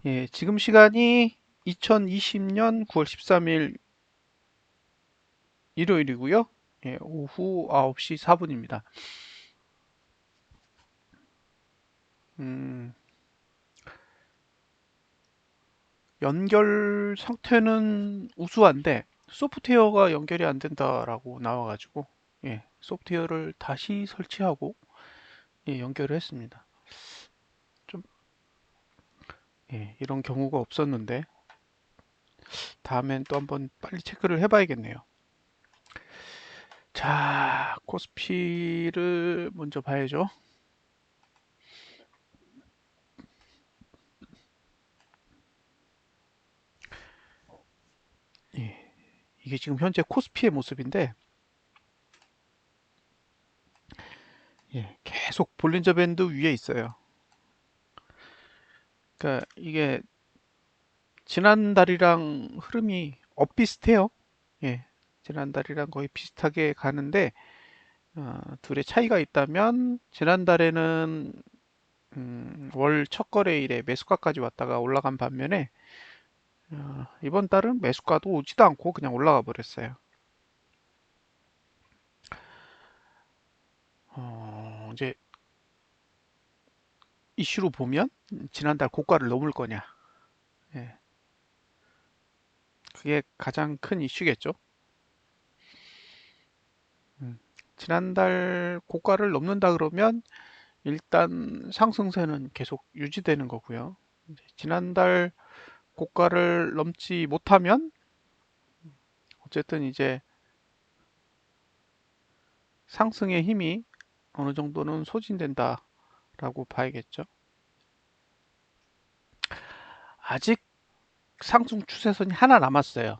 예, 지금 시간이 2020년 9월 13일 일요일이고요. 예, 오후 9시 4분입니다. 음, 연결 상태는 우수한데 소프트웨어가 연결이 안 된다라고 나와가지고 예, 소프트웨어를 다시 설치하고 예, 연결을 했습니다. 좀 예, 이런 경우가 없었는데 다음엔 또 한번 빨리 체크를 해봐야겠네요. 자, 코스피를 먼저 봐야죠. 예, 이게 지금 현재 코스피의 모습인데 예, 계속 볼린저 밴드 위에 있어요. 그러니까 이게 지난달이랑 흐름이 엇비슷해요. 예, 지난달이랑 거의 비슷하게 가는데 둘의 차이가 있다면 지난달에는 월 첫 거래일에 매수가까지 왔다가 올라간 반면에 이번 달은 매수가도 오지도 않고 그냥 올라가 버렸어요. 이제 이슈로 보면 지난달 고가를 넘을 거냐. 예, 그게 가장 큰 이슈겠죠. 음, 지난달 고가를 넘는다 그러면 일단 상승세는 계속 유지되는 거고요. 지난달 고가를 넘지 못하면 어쨌든 이제 상승의 힘이 어느 정도는 소진된다라고 봐야겠죠. 아직 상승 추세선이 하나 남았어요.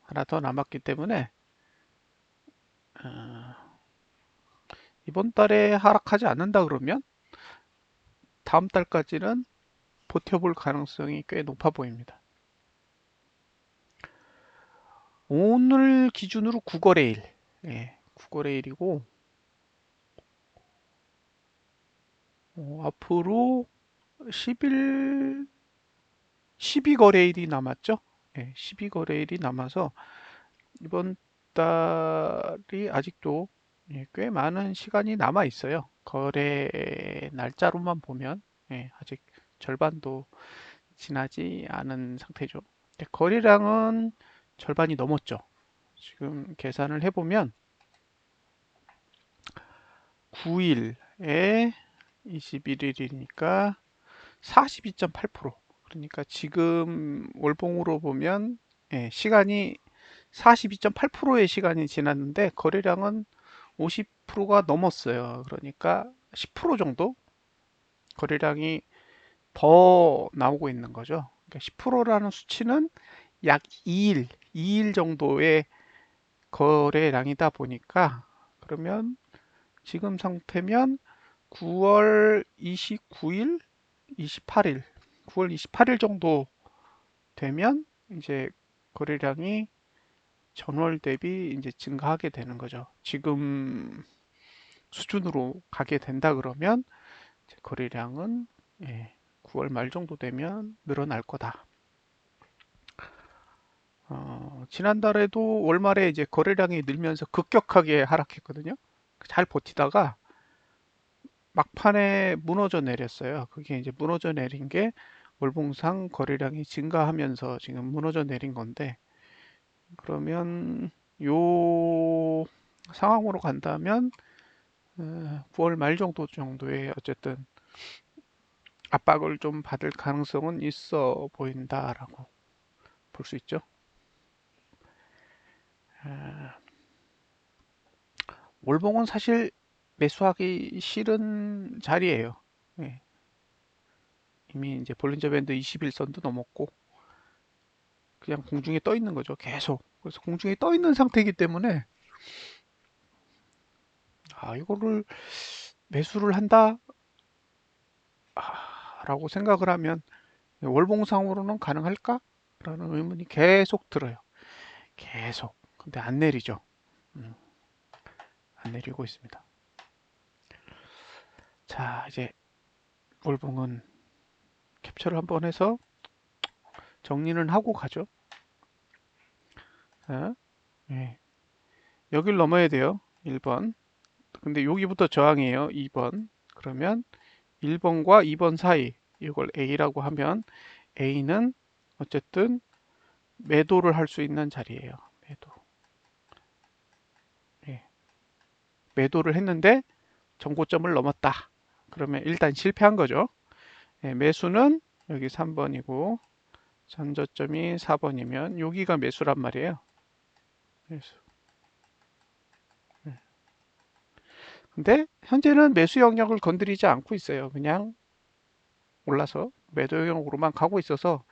하나 더 남았기 때문에 어, 이번 달에 하락하지 않는다 그러면 다음 달까지는 버텨볼 가능성이 꽤 높아 보입니다. 오늘 기준으로 9거래일, 예, 9거래일이고 앞으로 10일, 12거래일이 남았죠? 예, 12거래일이 남아서 이번 달이 아직도 예, 꽤 많은 시간이 남아 있어요. 거래 날짜로만 보면 예, 아직 절반도 지나지 않은 상태죠. 근데 거래량은 절반이 넘었죠. 지금 계산을 해보면 9일에 21일이니까 42.8%. 그러니까 지금 월봉으로 보면 예, 시간이 42.8%의 시간이 지났는데 거래량은 50%가 넘었어요. 그러니까 10% 정도 거래량이 더 나오고 있는 거죠. 그러니까 10%라는 수치는 약 2일 정도의 거래량이다 보니까 그러면 지금 상태면 9월 29일, 28일, 9월 28일 정도 되면 이제 거래량이 전월 대비 이제 증가하게 되는 거죠. 지금 수준으로 가게 된다 그러면 거래량은 예, 9월 말 정도 되면 늘어날 거다. 지난달에도 월말에 이제 거래량이 늘면서 급격하게 하락했거든요. 잘 버티다가 막판에 무너져 내렸어요. 그게 이제 무너져 내린 게 월봉상 거래량이 증가하면서 지금 무너져 내린 건데 그러면 요 상황으로 간다면 9월 말 정도의 어쨌든 압박을 좀 받을 가능성은 있어 보인다라고 볼 수 있죠. 아, 월봉은 사실 매수하기 싫은 자리예요. 예, 이미 이제 볼린저 밴드 21선도 넘었고 그냥 공중에 떠 있는 거죠. 계속. 그래서 공중에 떠 있는 상태이기 때문에 이거를 매수를 한다 라고 생각을 하면 월봉상으로는 가능할까? 라는 의문이 계속 들어요. 계속. 근데 안 내리죠. 음, 안 내리고 있습니다. 자, 이제 월봉은 캡처를 한번 해서 정리는 하고 가죠. 자, 예. 여길 넘어야 돼요. 1번. 근데 여기부터 저항이에요. 2번. 그러면 1번과 2번 사이 이걸 A라고 하면 A는 어쨌든 매도를 할 수 있는 자리예요. 매도. 예. 매도를 했는데 정고점을 넘었다. 그러면 일단 실패한 거죠. 예, 매수는 여기 3번이고 전저점이 4번이면 여기가 매수란 말이에요. 매수. 예. 근데 현재는 매수 영역을 건드리지 않고 있어요. 그냥 올라서 매도 영역으로만 가고 있어서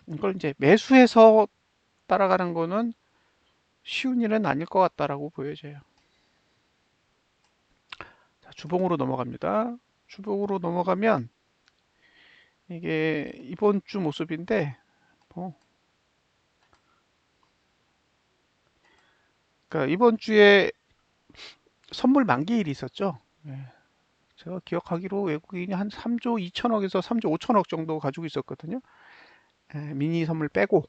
이걸 이제 매수해서 따라가는 거는 쉬운 일은 아닐 것 같다라고 보여져요. 자, 주봉으로 넘어갑니다. 주봉으로 넘어가면 이게 이번 주 모습인데 뭐 그러니까 이번 주에 선물 만기일이 있었죠. 예, 제가 기억하기로 외국인이 한 3조 2천억에서 3조 5천억 정도 가지고 있었거든요. 예, 미니 선물 빼고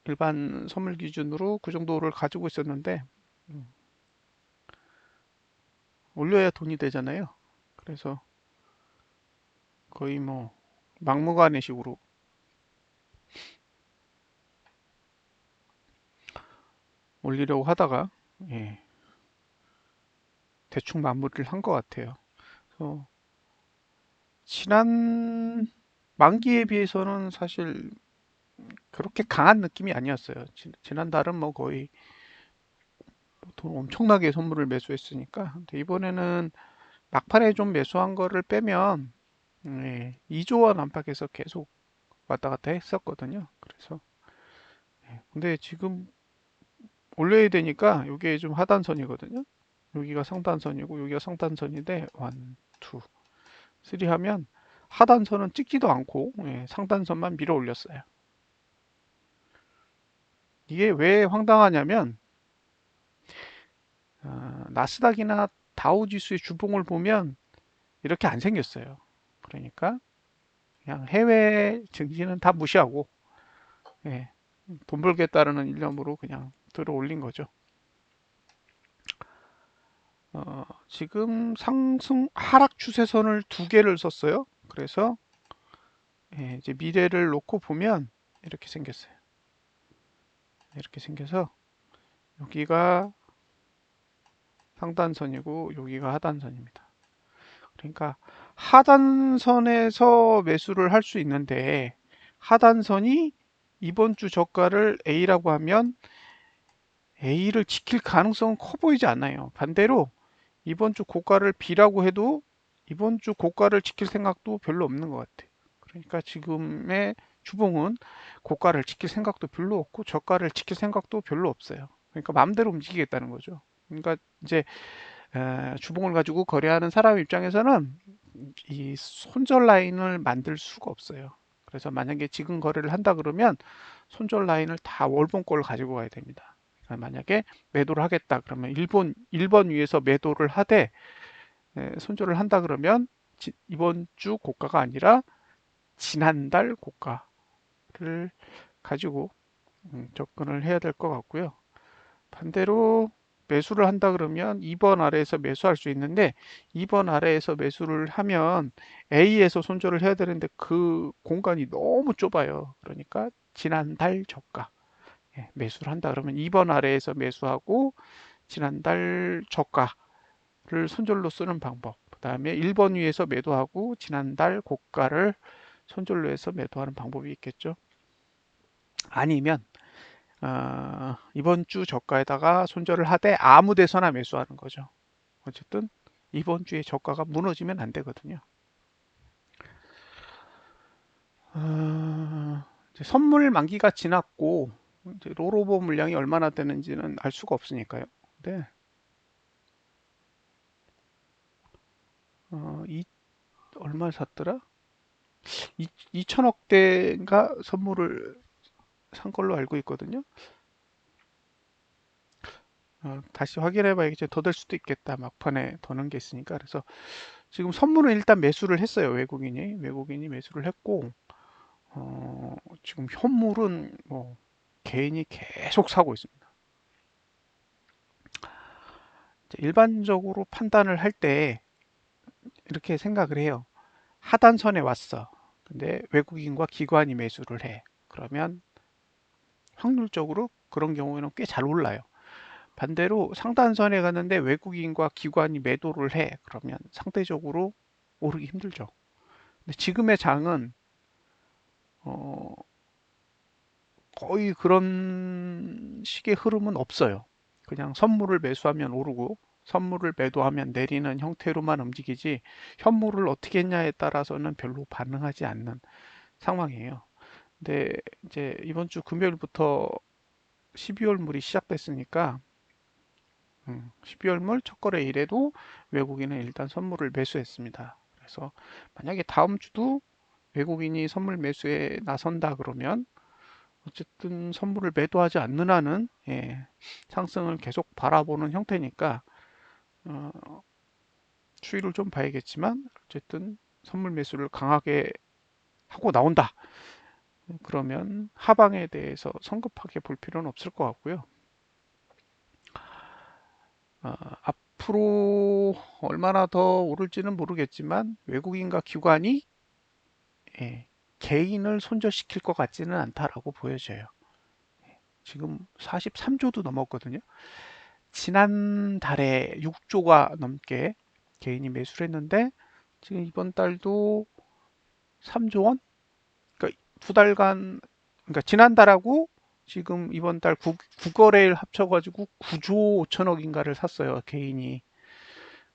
일반 선물 기준으로 그 정도를 가지고 있었는데 음, 올려야 돈이 되잖아요. 그래서 거의 뭐 막무가내식으로 올리려고 하다가 예, 대충 마무리를 한 것 같아요. 그래서 지난 만기에 비해서는 사실 그렇게 강한 느낌이 아니었어요. 지난달은 뭐 거의 돈 엄청나게 선물을 매수했으니까. 근데 이번에는 막판에 좀 매수한 거를 빼면 2조 원 안팎에서 계속 왔다 갔다 했었거든요. 그래서 근데 지금 올려야 되니까 이게 좀 하단선이거든요. 여기가 상단선이고 여기가 상단선인데 1, 2, 3 하면 하단선은 찍지도 않고 상단선만 밀어 올렸어요. 이게 왜 황당하냐면 나스닥이나 다우지수의 주봉을 보면 이렇게 안 생겼어요. 그러니까 그냥 해외 증시는 다 무시하고 예, 돈 벌겠다라는 일념으로 그냥 들어 올린 거죠. 지금 상승 하락 추세선을 두 개를 썼어요. 그래서 이제 미래를 놓고 보면 이렇게 생겼어요. 이렇게 생겨서 여기가 상단선이고 여기가 하단선입니다. 그러니까 하단선에서 매수를 할 수 있는데 하단선이 이번 주 저가를 A라고 하면 A를 지킬 가능성은 커 보이지 않아요. 반대로 이번 주 고가를 B라고 해도 이번 주 고가를 지킬 생각도 별로 없는 것 같아요. 그러니까 지금의 주봉은 고가를 지킬 생각도 별로 없고 저가를 지킬 생각도 별로 없어요. 그러니까 마음대로 움직이겠다는 거죠. 그러니까 이제 주봉을 가지고 거래하는 사람 입장에서는 이 손절 라인을 만들 수가 없어요. 그래서 만약에 지금 거래를 한다 그러면 손절 라인을 다 월봉 거를 가지고 가야 됩니다. 그러니까 만약에 매도를 하겠다 그러면 1번 위에서 매도를 하되 손절을 한다 그러면 이번 주 고가가 아니라 지난달 고가를 가지고 접근을 해야 될 것 같고요. 반대로 매수를 한다 그러면 2번 아래에서 매수할 수 있는데 2번 아래에서 매수를 하면 A에서 손절을 해야 되는데 그 공간이 너무 좁아요. 그러니까 지난달 저가 매수를 한다 그러면 2번 아래에서 매수하고 지난달 저가를 손절로 쓰는 방법. 그 다음에 1번 위에서 매도하고 지난달 고가를 손절로 해서 매도하는 방법이 있겠죠. 아니면 이번 주 저가에다가 손절을 하되 아무 데서나 매수하는 거죠. 어쨌든 이번 주에 저가가 무너지면 안 되거든요. 이제 선물 만기가 지났고 이제 롤오버 물량이 얼마나 되는지는 알 수가 없으니까요. 근데 이 얼마 샀더라? 2천억대인가 선물을 산 걸로 알고 있거든요. 다시 확인해 봐야겠죠. 더 될 수도 있겠다. 막판에 더 넣은 게 있으니까. 그래서 지금 선물은 일단 매수를 했어요. 외국인이 매수를 했고 지금 현물은 뭐 개인이 계속 사고 있습니다. 일반적으로 판단을 할 때 이렇게 생각을 해요. 하단선에 왔어. 근데 외국인과 기관이 매수를 해. 그러면 확률적으로 그런 경우에는 꽤 잘 올라요. 반대로 상단선에 갔는데 외국인과 기관이 매도를 해. 그러면 상대적으로 오르기 힘들죠. 근데 지금의 장은 어, 거의 그런 식의 흐름은 없어요. 그냥 선물을 매수하면 오르고 선물을 매도하면 내리는 형태로만 움직이지 현물을 어떻게 했냐에 따라서는 별로 반응하지 않는 상황이에요. 근데 이제 이번 주 금요일부터 12월 물이 시작됐으니까 12월 물 첫 거래일에도 외국인은 일단 선물을 매수했습니다. 그래서 만약에 다음 주도 외국인이 선물 매수에 나선다 그러면 어쨌든 선물을 매도하지 않는 한은 상승을 계속 바라보는 형태니까 어, 추이를 좀 봐야겠지만 어쨌든 선물 매수를 강하게 하고 나온다. 그러면 하방에 대해서 성급하게 볼 필요는 없을 것 같고요. 앞으로 얼마나 더 오를지는 모르겠지만 외국인과 기관이 예, 개인을 손절시킬 것 같지는 않다라고 보여져요. 지금 43조도 넘었거든요. 지난달에 6조가 넘게 개인이 매수를 했는데 지금 이번 달도 3조 원? 그러니까 두 달간 그러니까 지난달하고 지금 이번 달 9거래일 합쳐가지고 9조 5천억인가를 샀어요 개인이.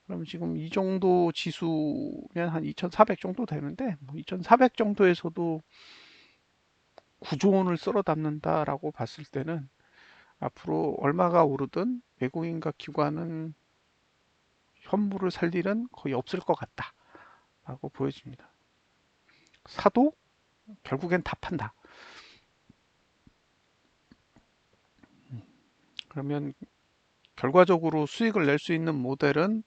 그럼 지금 이 정도 지수면 한 2,400 정도 되는데 뭐 2,400 정도에서도 9조 원을 쓸어 담는다라고 봤을 때는 앞으로 얼마가 오르든 외국인과 기관은 현물을 살 일은 거의 없을 것 같다라고 보여집니다. 사도 결국엔 다 판다. 그러면 결과적으로 수익을 낼 수 있는 모델은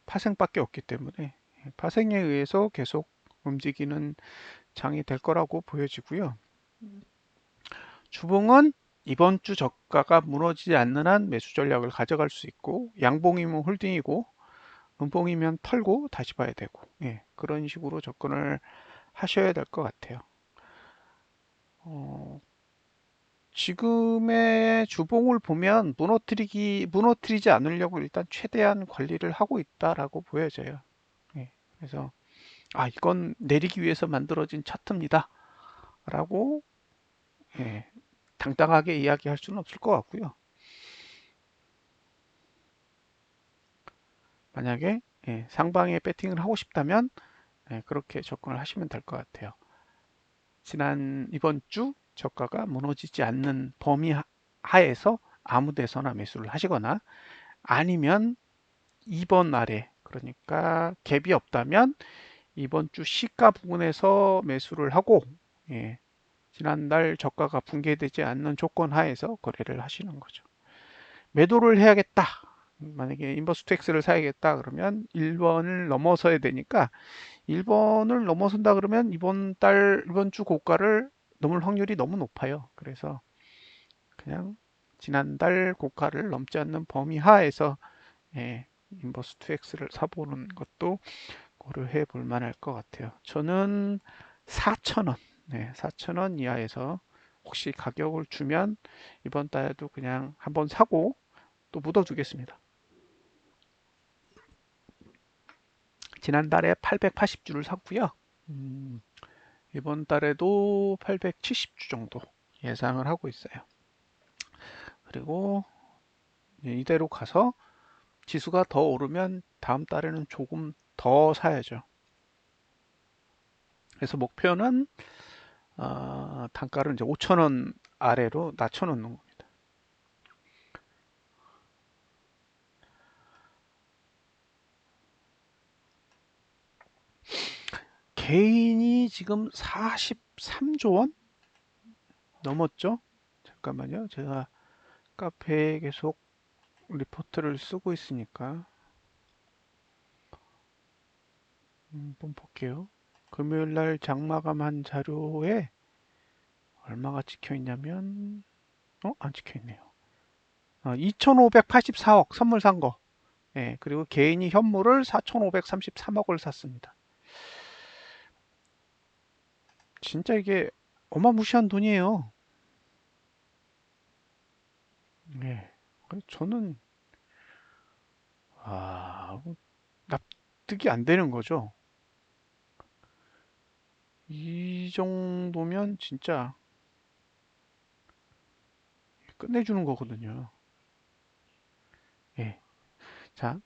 파생밖에 없기 때문에 파생에 의해서 계속 움직이는 장이 될 거라고 보여지고요. 주봉은 이번 주 저가가 무너지지 않는 한 매수 전략을 가져갈 수 있고 양봉이면 홀딩이고 음봉이면 털고 다시 봐야 되고 그런 식으로 접근을 하셔야 될 것 같아요. 지금의 주봉을 보면 무너뜨리지 않으려고 일단 최대한 관리를 하고 있다라고 보여져요. 그래서 이건 내리기 위해서 만들어진 차트입니다. 라고 당당하게 이야기할 수는 없을 것 같고요. 만약에 상방에 배팅을 하고 싶다면 그렇게 접근을 하시면 될 것 같아요. 이번 주 저가가 무너지지 않는 범위 하에서 아무 데서나 매수를 하시거나 아니면 2번 아래 그러니까 갭이 없다면 이번 주 시가 부근에서 매수를 하고 지난달 저가가 붕괴되지 않는 조건 하에서 거래를 하시는 거죠. 매도를 해야겠다. 만약에 인버스 투엑스를 사야겠다 그러면 1번을 넘어서야 되니까 1번을 넘어선다 그러면 이번 주 고가를 넘을 확률이 너무 높아요. 그래서 그냥 지난달 고가를 넘지 않는 범위 하에서 인버스 투엑스를 사보는 것도 고려해 볼 만할 것 같아요. 저는 4,000원, 4,000원 이하에서 혹시 가격을 주면 이번 달에도 그냥 한번 사고 또 묻어두겠습니다. 지난달에 880주를 샀고요. 음, 이번 달에도 870주 정도 예상을 하고 있어요. 그리고 이대로 가서 지수가 더 오르면 다음 달에는 조금 더 사야죠. 그래서 목표는 단가를 이제 5,000원 아래로 낮춰놓는 겁니다. 개인이 지금 43조 원 넘었죠? 잠깐만요. 제가 카페에 계속 리포트를 쓰고 있으니까 한번 볼게요. 금요일 날 장마감한 자료에 얼마가 찍혀 있냐면, 안 찍혀 있네요. 2,584억 선물 산 거. 예, 그리고 개인이 현물을 4,533억을 샀습니다. 진짜 이게 어마무시한 돈이에요. 예. 저는, 납득이 안 되는 거죠. 이 정도면 진짜 끝내주는 거거든요. 예. 자,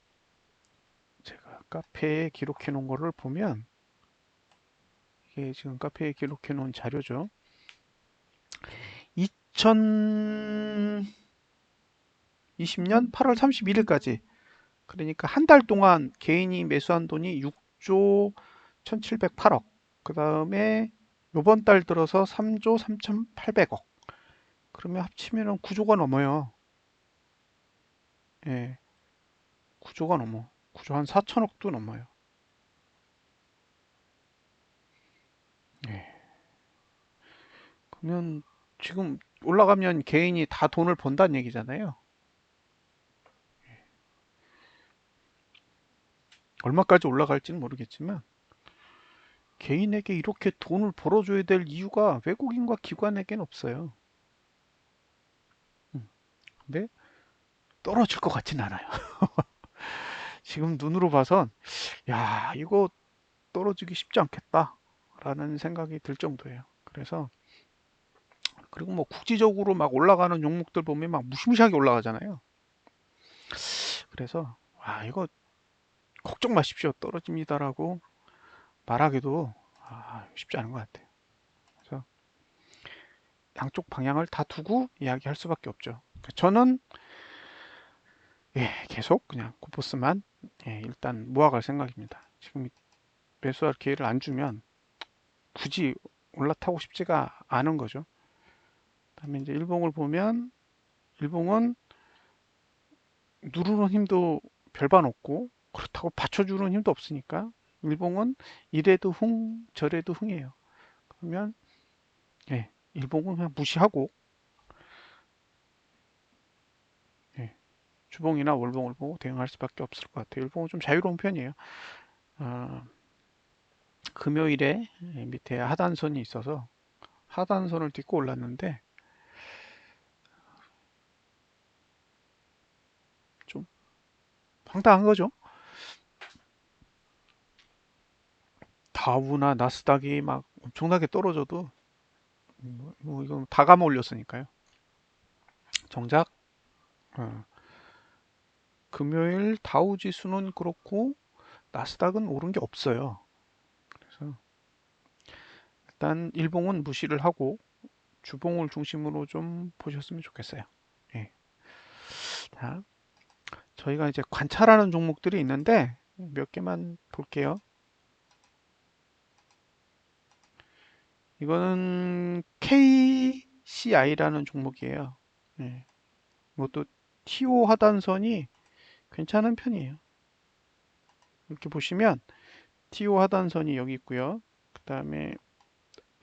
제가 카페에 기록해 놓은 거를 보면, 이게 지금 카페에 기록해 놓은 자료죠. 2020년 8월 31일까지. 그러니까 한 달 동안 개인이 매수한 돈이 6조 1,708억. 그 다음에 요번 달 들어서 3조 3,800억. 그러면 합치면 9조가 넘어요. 예, 9조가 넘어. 9조 한 4천억도 넘어요. 예. 그러면 지금 올라가면 개인이 다 돈을 번다는 얘기잖아요. 얼마까지 올라갈지는 모르겠지만 개인에게 이렇게 돈을 벌어줘야 될 이유가 외국인과 기관에겐 없어요. 음, 근데 떨어질 것 같진 않아요. 지금 눈으로 봐선 야, 이거 떨어지기 쉽지 않겠다라는 생각이 들 정도예요. 그래서 그리고 뭐 국지적으로 막 올라가는 종목들 보면 막 무시무시하게 올라가잖아요. 그래서 이거 걱정 마십시오. 떨어집니다라고 말하기도 쉽지 않은 것 같아요. 그래서 양쪽 방향을 다 두고 이야기할 수밖에 없죠. 저는 계속 그냥 코포스만 일단 모아갈 생각입니다. 지금 매수할 기회를 안 주면 굳이 올라타고 싶지가 않은 거죠. 그다음에 이제 일봉을 보면 일봉은 누르는 힘도 별반 없고 그렇다고 받쳐주는 힘도 없으니까 일봉은 이래도 흥 저래도 흥이에요. 그러면 일봉은 그냥 무시하고 예, 주봉이나 월봉을 보고 대응할 수밖에 없을 것 같아요. 일봉은 좀 자유로운 편이에요. 어, 금요일에 밑에 하단선이 있어서 하단선을 딛고 올랐는데 좀 황당한 거죠. 다우나 나스닥이 막 엄청나게 떨어져도 이건 다 감아 올렸으니까요. 정작 어, 금요일 다우 지수는 그렇고 나스닥은 오른 게 없어요. 그래서 일단 일봉은 무시를 하고 주봉을 중심으로 좀 보셨으면 좋겠어요. 예. 자, 저희가 이제 관찰하는 종목들이 있는데 몇 개만 볼게요. 이거는 KCI라는 종목이에요. 예. 이것도 TO 하단선이 괜찮은 편이에요. 이렇게 보시면 TO 하단선이 여기 있고요. 그 다음에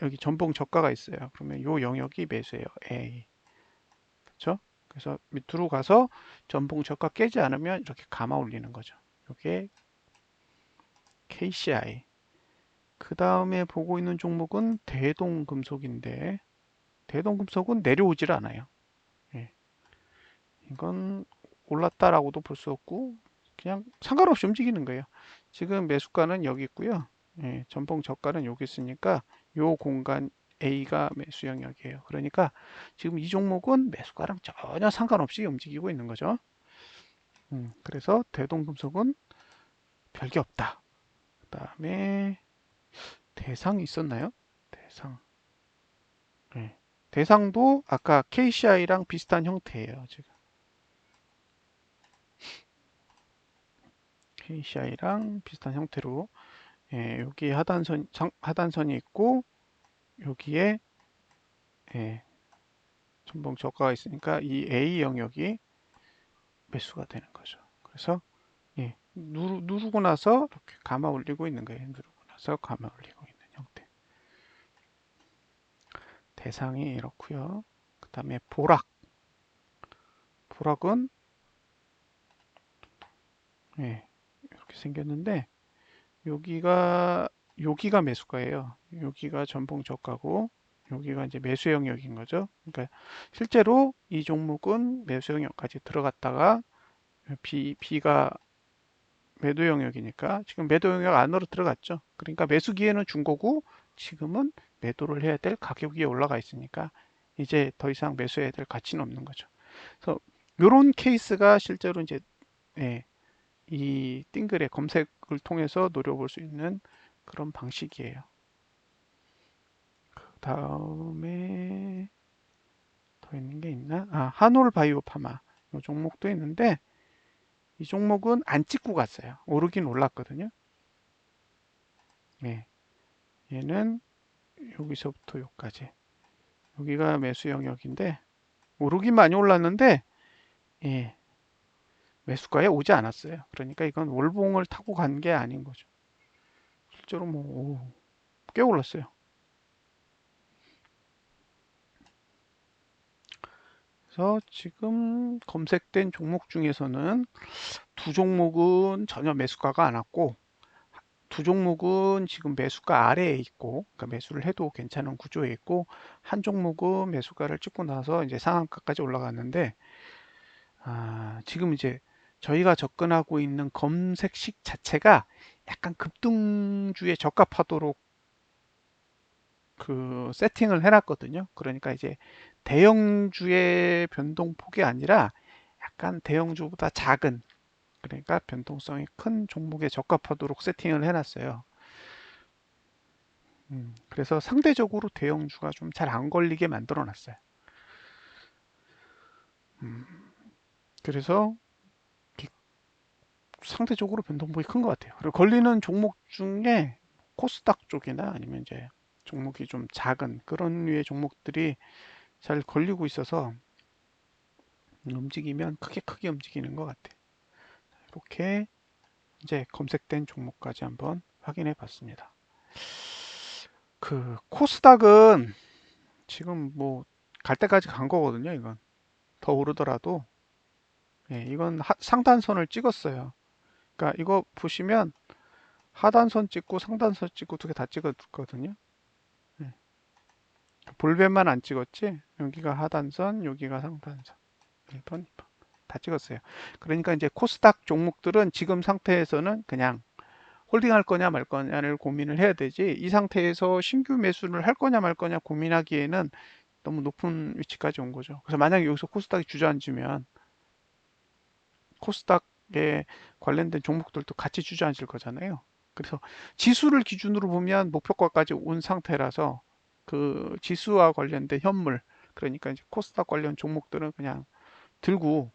여기 전봉 저가가 있어요. 그러면 요 영역이 매수예요. A. 그렇죠? 그래서 밑으로 가서 전봉 저가 깨지 않으면 이렇게 감아 올리는 거죠. 이게 KCI. 그 다음에 보고 있는 종목은 대동금속인데 대동금속은 내려오질 않아요. 예. 이건 올랐다라고도 볼 수 없고 그냥 상관없이 움직이는 거예요. 지금 매수가는 여기 있고요. 전봉 저가는 여기 있으니까 요 공간 A가 매수 영역이에요. 그러니까 지금 이 종목은 매수가랑 전혀 상관없이 움직이고 있는 거죠. 그래서 대동금속은 별게 없다. 그 다음에 대상 있었나요? 대상. 네. 대상도 아까 KCI랑 비슷한 형태예요. 지금 KCI랑 비슷한 형태로 여기 하단선이 있고 여기에 예, 전봉 저가가 있으니까 이 A 영역이 매수가 되는 거죠. 그래서 누르고 나서 이렇게 감아 올리고 있는 거예요. 누르고 나서 감아 올리고 있는 형태. 대상이 이렇고요. 그 다음에 보락은 예, 이렇게 생겼는데 여기가 매수가예요. 여기가 전봉 저가고 여기가 이제 매수 영역인 거죠. 그러니까 실제로 이 종목은 매수 영역까지 들어갔다가 B가 매도 영역이니까 지금 매도 영역 안으로 들어갔죠. 그러니까 매수 기회는 준 거고 지금은 매도를 해야 될 가격 위에 올라가 있으니까 이제 더 이상 매수해야 될 가치는 없는 거죠. 그래서 이런 케이스가 실제로 이제 예, 이 띵글의 검색을 통해서 노려볼 수 있는 그런 방식이에요. 그 다음에 더 있는 게 있나? 한올 바이오파마 이 종목도 있는데 이 종목은 안 찍고 갔어요. 오르긴 올랐거든요. 예, 얘는 여기서부터 여기까지 여기가 매수 영역인데 오르긴 많이 올랐는데 예, 매수가에 오지 않았어요. 그러니까 이건 월봉을 타고 간 게 아닌 거죠. 실제로 뭐 꽤 올랐어요. 그래서 지금 검색된 종목 중에서는 두 종목은 전혀 매수가가 안 왔고 두 종목은 지금 매수가 아래에 있고 그러니까 매수를 해도 괜찮은 구조에 있고 한 종목은 매수가를 찍고 나서 이제 상한가까지 올라갔는데 지금 이제 저희가 접근하고 있는 검색식 자체가 약간 급등주에 적합하도록 그 세팅을 해놨거든요. 그러니까 이제 대형주의 변동폭이 아니라 약간 대형주보다 작은 그러니까 변동성이 큰 종목에 적합하도록 세팅을 해놨어요. 그래서 상대적으로 대형주가 좀 잘 안 걸리게 만들어 놨어요. 음, 그래서 상대적으로 변동폭이 큰 것 같아요. 그리고 걸리는 종목 중에 코스닥 쪽이나 아니면 이제 종목이 좀 작은 그런 류의 종목들이 잘 걸리고 있어서 움직이면 크게 움직이는 것 같아요. 이렇게 이제 검색된 종목까지 한번 확인해 봤습니다. 그 코스닥은 지금 뭐 갈 때까지 간 거거든요. 이건 더 오르더라도 예, 이건 상단선을 찍었어요. 그러니까 이거 보시면 하단선 찍고 상단선 찍고 두 개 다 찍었거든요. 예, 볼벤만 안 찍었지. 여기가 하단선, 여기가 상단선. 1번, 2번 다 찍었어요. 그러니까 이제 코스닥 종목들은 지금 상태에서는 그냥 홀딩할 거냐 말 거냐를 고민을 해야 되지 이 상태에서 신규 매수를 할 거냐 말 거냐 고민하기에는 너무 높은 위치까지 온 거죠. 그래서 만약에 여기서 코스닥이 주저앉으면 코스닥에 관련된 종목들도 같이 주저앉을 거잖아요. 그래서 지수를 기준으로 보면 목표가까지 온 상태라서 그 지수와 관련된 현물 그러니까 이제 코스닥 관련 종목들은 그냥 들고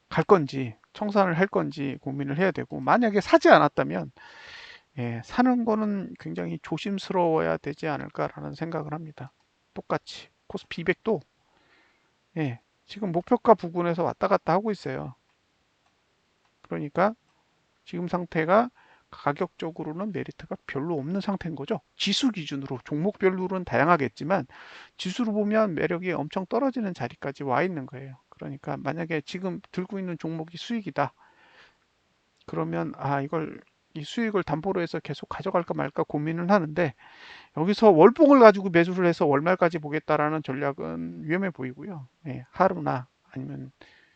갈 건지 청산을 할 건지 고민을 해야 되고 만약에 사지 않았다면 예, 사는 거는 굉장히 조심스러워야 되지 않을까라는 생각을 합니다. 똑같이 코스피 200도 예, 지금 목표가 부근에서 왔다 갔다 하고 있어요. 그러니까 지금 상태가 가격적으로는 메리트가 별로 없는 상태인 거죠. 지수 기준으로 종목별로는 다양하겠지만 지수로 보면 매력이 엄청 떨어지는 자리까지 와 있는 거예요. 그러니까 만약에 지금 들고 있는 종목이 수익이다. 그러면 이걸 이 수익을 담보로 해서 계속 가져갈까 말까 고민을 하는데 여기서 월봉을 가지고 매수를 해서 월말까지 보겠다라는 전략은 위험해 보이고요. 예, 하루나 아니면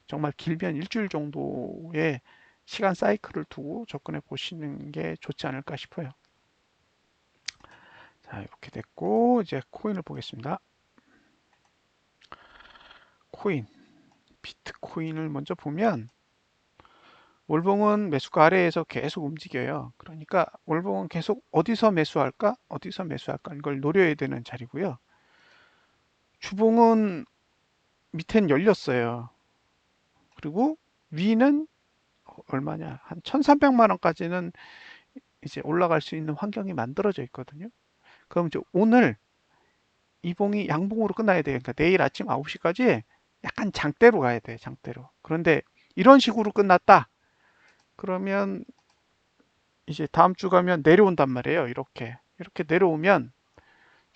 정말 길면 일주일 정도의 시간 사이클을 두고 접근해 보시는 게 좋지 않을까 싶어요. 자, 이렇게 됐고 이제 코인을 보겠습니다. 코인, 비트코인을 먼저 보면 월봉은 매수가 아래에서 계속 움직여요. 그러니까 월봉은 계속 어디서 매수할까? 어디서 매수할까? 이걸 노려야 되는 자리고요. 주봉은 밑엔 열렸어요. 그리고 위는 얼마냐? 한 1,300만 원까지는 이제 올라갈 수 있는 환경이 만들어져 있거든요. 그럼 이제 오늘 이봉이 양봉으로 끝나야 돼요. 그러니까 내일 아침 9시까지 약간 장대로 가야 돼, 장대로. 그런데 이런 식으로 끝났다. 그러면 이제 다음 주 가면 내려온단 말이에요. 이렇게. 이렇게 내려오면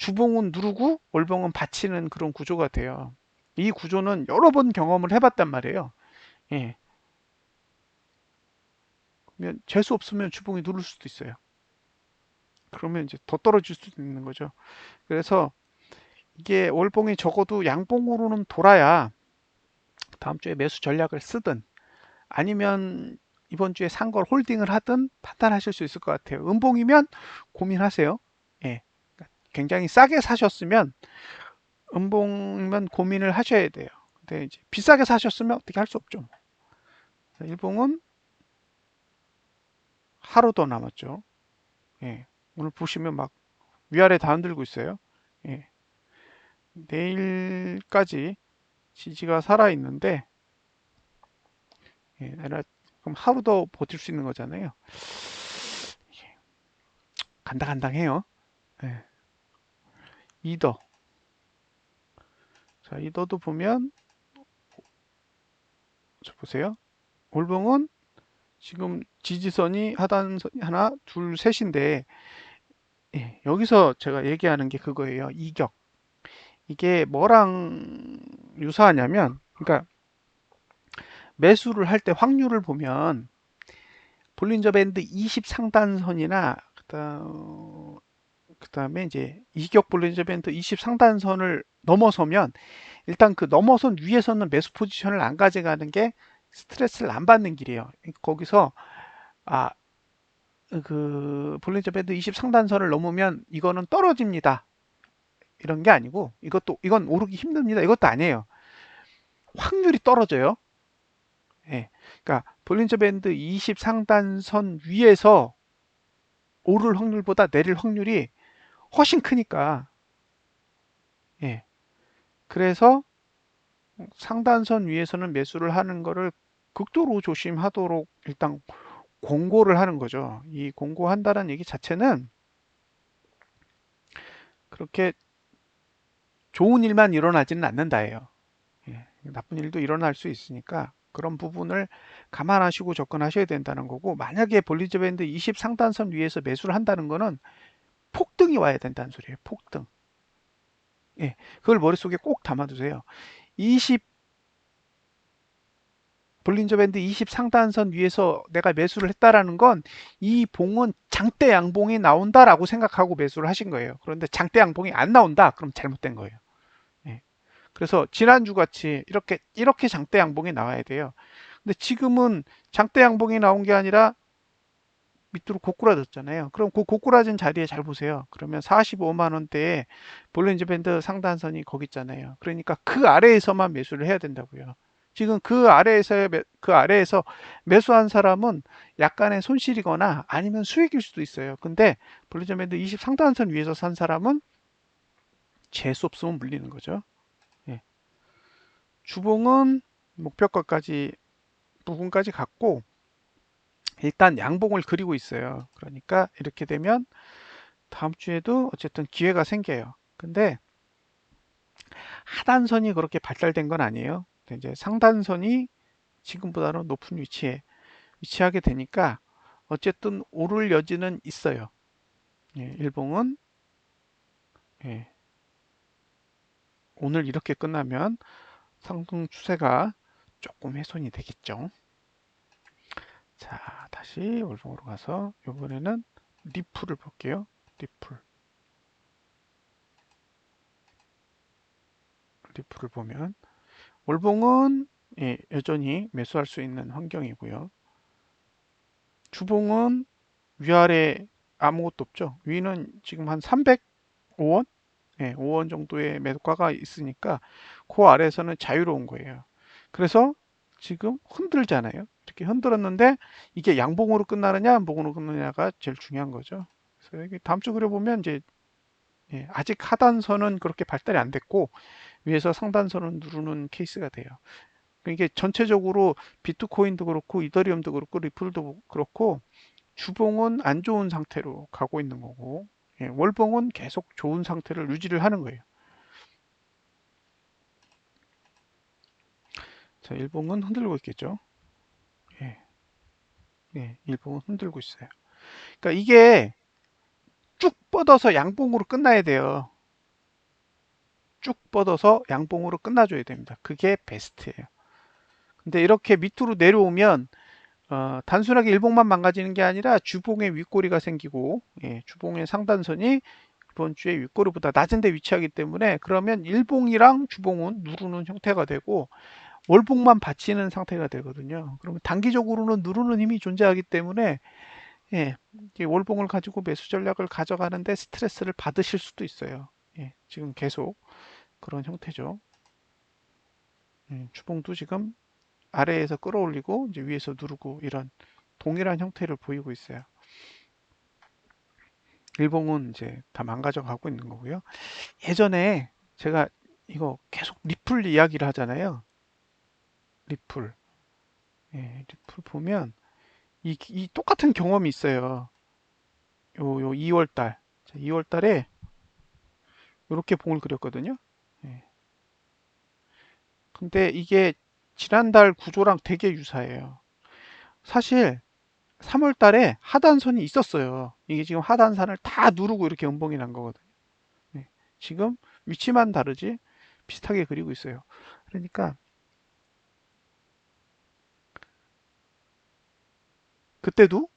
주봉은 누르고 월봉은 받치는 그런 구조가 돼요. 이 구조는 여러 번 경험을 해봤단 말이에요. 예. 그러면 재수 없으면 주봉이 누를 수도 있어요. 그러면 이제 더 떨어질 수도 있는 거죠. 그래서 이게 월봉이 적어도 양봉으로는 돌아야 다음 주에 매수 전략을 쓰든 아니면 이번 주에 산 걸 홀딩을 하든 판단하실 수 있을 것 같아요. 음봉이면 고민하세요. 예. 그러니까 굉장히 싸게 사셨으면 음봉이면 고민을 하셔야 돼요. 근데 이제 비싸게 사셨으면 어떻게 할 수 없죠. 일봉은 하루 더 남았죠. 예. 오늘 보시면 막 위아래 다 흔들고 있어요. 예. 내일까지 지지가 살아 있는데 예. 그럼 하루 더 버틸 수 있는 거잖아요. 간당간당해요. 예. 이더. 자, 이더도 보면 저 보세요. 월봉은 지금 지지선이 하단선이 하나, 둘, 셋인데 예, 여기서 제가 얘기하는 게 그거예요. 이격. 이게 뭐랑 유사하냐면 그러니까 매수를 할 때 확률을 보면 볼린저 밴드 20 상단선이나 그다음에 이제 이격 볼린저 밴드 20 상단선을 넘어서면 일단 그 넘어선 위에서는 매수 포지션을 안 가져가는 게 스트레스를 안 받는 길이에요. 거기서 아, 그 볼린저 밴드 20 상단선을 넘으면 이거는 떨어집니다. 이런 게 아니고 이건 오르기 힘듭니다. 이것도 아니에요. 확률이 떨어져요. 예. 그러니까 볼린저 밴드 20 상단선 위에서 오를 확률보다 내릴 확률이 훨씬 크니까. 예. 그래서 상단선 위에서는 매수를 하는 거를 극도로 조심하도록 일단 공고를 하는 거죠. 이 공고한다는 얘기 자체는 그렇게 좋은 일만 일어나지는 않는다예요. 예, 나쁜 일도 일어날 수 있으니까 그런 부분을 감안하시고 접근하셔야 된다는 거고 만약에 볼리저 밴드 20 상단선 위에서 매수를 한다는 거는 폭등이 와야 된다는 소리예요. 폭등. 예, 그걸 머릿속에 꼭 담아두세요. 20 볼린저 밴드 20 상단선 위에서 내가 매수를 했다라는 건 이 봉은 장대 양봉이 나온다라고 생각하고 매수를 하신 거예요. 그런데 장대 양봉이 안 나온다? 그럼 잘못된 거예요. 예. 그래서 지난주 같이 이렇게 장대 양봉이 나와야 돼요. 근데 지금은 장대 양봉이 나온 게 아니라 밑으로 고꾸라졌잖아요. 그럼 그 고꾸라진 자리에 잘 보세요. 그러면 45만 원대에 볼린저 밴드 상단선이 거기 있잖아요. 그러니까 그 아래에서만 매수를 해야 된다고요. 지금 그 아래에서 매수한 사람은 약간의 손실이거나 아니면 수익일 수도 있어요. 근데 볼린저 밴드 20 상단선 위에서 산 사람은 재수 없으면 물리는 거죠. 예. 주봉은 목표가까지 부분까지 갔고 일단 양봉을 그리고 있어요. 그러니까 이렇게 되면 다음 주에도 어쨌든 기회가 생겨요. 근데 하단선이 그렇게 발달된 건 아니에요. 이제 상단선이 지금보다는 높은 위치에 위치하게 되니까 어쨌든 오를 여지는 있어요. 예, 일봉은 예, 오늘 이렇게 끝나면 상승 추세가 조금 훼손이 되겠죠. 자, 다시 월봉으로 가서 이번에는 리플을 볼게요. 리플을 보면 월봉은 예, 여전히 매수할 수 있는 환경이고요. 주봉은 위아래 아무것도 없죠. 위는 지금 한 305원? 예, 5원 정도의 매도가가 있으니까 그 아래에서는 자유로운 거예요. 그래서 지금 흔들잖아요. 이렇게 흔들었는데 이게 양봉으로 끝나느냐, 안봉으로 끝나느냐가 제일 중요한 거죠. 그래서 여기 다음 주 그려보면 이제 예, 아직 하단선은 그렇게 발달이 안 됐고 위에서 상단선을 누르는 케이스가 돼요. 이게 전체적으로 비트코인도 그렇고 이더리움도 그렇고 리플도 그렇고 주봉은 안 좋은 상태로 가고 있는 거고 예, 월봉은 계속 좋은 상태를 유지를 하는 거예요. 자, 일봉은 흔들고 있겠죠. 예, 예, 일봉은 흔들고 있어요. 그러니까 이게 쭉 뻗어서 양봉으로 끝나야 돼요. 쭉 뻗어서 양봉으로 끝나줘야 됩니다. 그게 베스트예요. 근데 이렇게 밑으로 내려오면 단순하게 일봉만 망가지는 게 아니라 주봉에 윗꼬리가 생기고, 예, 주봉의 상단선이 이번 주에 윗꼬리보다 낮은 데 위치하기 때문에, 그러면 일봉이랑 주봉은 누르는 형태가 되고 월봉만 받치는 상태가 되거든요. 그러면 단기적으로는 누르는 힘이 존재하기 때문에, 예, 월봉을 가지고 매수 전략을 가져가는데 스트레스를 받으실 수도 있어요. 예, 지금 계속 그런 형태죠. 주봉도 지금 아래에서 끌어올리고 이제 위에서 누르고 이런 동일한 형태를 보이고 있어요. 일봉은 이제 다 망가져 가고 있는 거고요. 예전에 제가 이거 계속 리플 이야기를 하잖아요. 리플. 예, 리플 보면 이 똑같은 경험이 있어요. 요 2월 달. 2월 달에 이렇게 봉을 그렸거든요. 예. 근데 이게 지난달 구조랑 되게 유사해요. 사실 3월 달에 하단선이 있었어요. 이게 지금 하단선을 다 누르고 이렇게 음봉이 난 거거든요. 네. 지금 위치만 다르지 비슷하게 그리고 있어요. 그러니까 그때도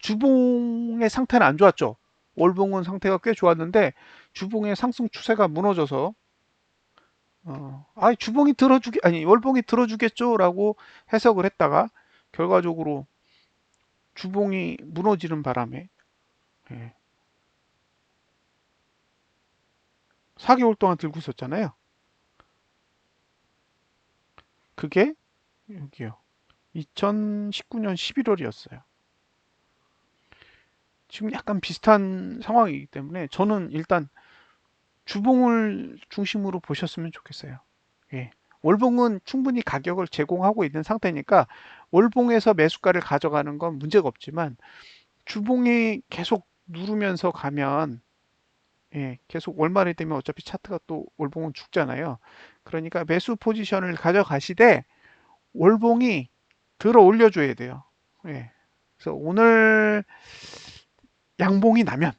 주봉의 상태는 안 좋았죠. 월봉은 상태가 꽤 좋았는데 주봉의 상승 추세가 무너져서 주봉이 들어주게 아니 월봉이 들어주겠죠라고 해석을 했다가 결과적으로 주봉이 무너지는 바람에, 예, 4개월 동안 들고 있었잖아요. 그게 여기요. 2019년 11월이었어요. 지금 약간 비슷한 상황이기 때문에 저는 일단 주봉을 중심으로 보셨으면 좋겠어요. 예. 월봉은 충분히 가격을 제공하고 있는 상태니까 월봉에서 매수가를 가져가는 건 문제가 없지만 주봉이 계속 누르면서 가면, 예, 계속 월말이 되면 어차피 차트가 또 월봉은 죽잖아요. 그러니까 매수 포지션을 가져가시되 월봉이 들어 올려줘야 돼요. 예. 그래서 오늘 양봉이 나면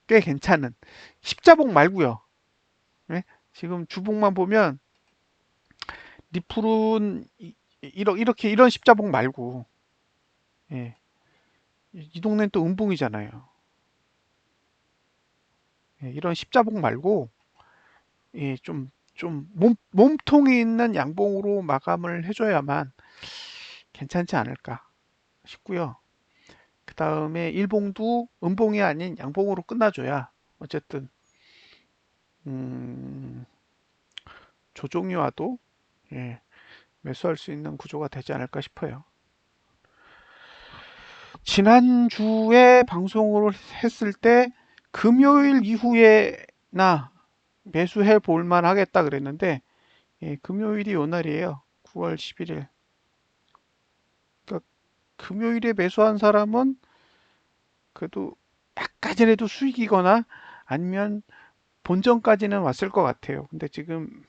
꽤 괜찮은 십자봉 말고요. 예? 지금 주봉만 보면 리플은 이렇게 이런 십자봉 말고, 예. 이 동네는 또 음봉이잖아요. 예, 이런 십자봉 말고, 예, 좀 몸통이 있는 양봉으로 마감을 해줘야만 괜찮지 않을까 싶고요. 그 다음에 일봉도 음봉이 아닌 양봉으로 끝나줘야 어쨌든 음, 조정이 와도, 예, 매수할 수 있는 구조가 되지 않을까 싶어요. 지난주에 방송을 했을 때 금요일 이후에나 매수해 볼 만 하겠다 그랬는데, 예, 금요일이 요 날이에요. 9월 11일. 그러니까 금요일에 매수한 사람은 그래도 약간이라도 수익이거나 아니면 본전까지는 왔을 것 같아요. 근데 지금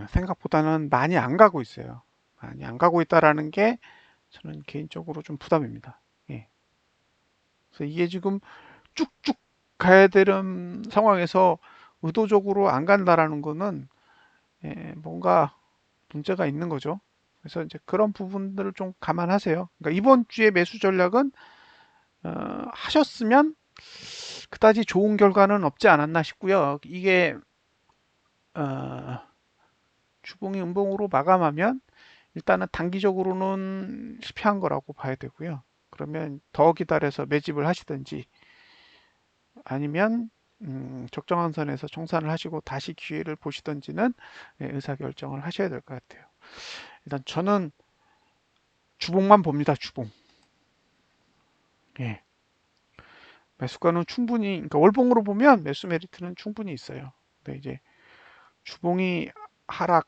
생각보다는 많이 안 가고 있어요. 많이 안 가고 있다라는 게 저는 개인적으로 좀 부담입니다. 예. 그래서 이게 지금 쭉쭉 가야 되는 상황에서 의도적으로 안 간다라는 거는, 예, 뭔가 문제가 있는 거죠. 그래서 이제 그런 부분들을 좀 감안하세요. 그러니까 이번 주에 매수 전략은 하셨으면 그다지 좋은 결과는 없지 않았나 싶고요. 이게 어, 주봉이 음봉으로 마감하면 일단은 단기적으로는 실패한 거라고 봐야 되고요. 그러면 더 기다려서 매집을 하시든지 아니면 적정한 선에서 청산을 하시고 다시 기회를 보시든지는, 예, 의사결정을 하셔야 될 것 같아요. 일단 저는 주봉만 봅니다. 주봉. 예. 매수가는 충분히, 그러니까 월봉으로 보면 매수 메리트는 충분히 있어요. 근데 이제 주봉이 하락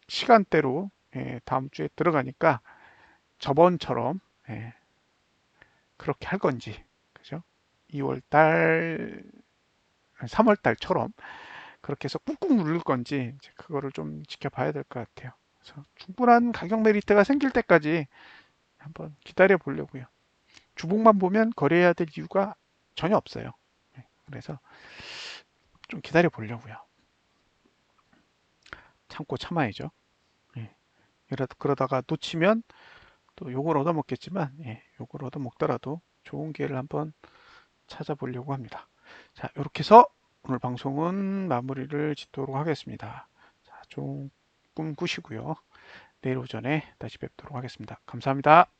시간대로, 예, 다음 주에 들어가니까 저번처럼, 예, 그렇게 할 건지, 그죠? 2월 달, 3월 달처럼 그렇게 해서 꾹꾹 누를 건지 이제 그거를 좀 지켜봐야 될 것 같아요. 그래서 충분한 가격 메리트가 생길 때까지 한번 기다려 보려고요. 주봉만 보면 거래해야 될 이유가 전혀 없어요. 그래서 좀 기다려 보려고요. 참고 참아야죠. 예. 그러다가 놓치면 또 욕을 얻어먹겠지만, 예, 욕을 얻어먹더라도 좋은 기회를 한번 찾아보려고 합니다. 자, 이렇게 해서 오늘 방송은 마무리를 짓도록 하겠습니다. 자, 좋은 꿈 꾸시고요. 내일 오전에 다시 뵙도록 하겠습니다. 감사합니다.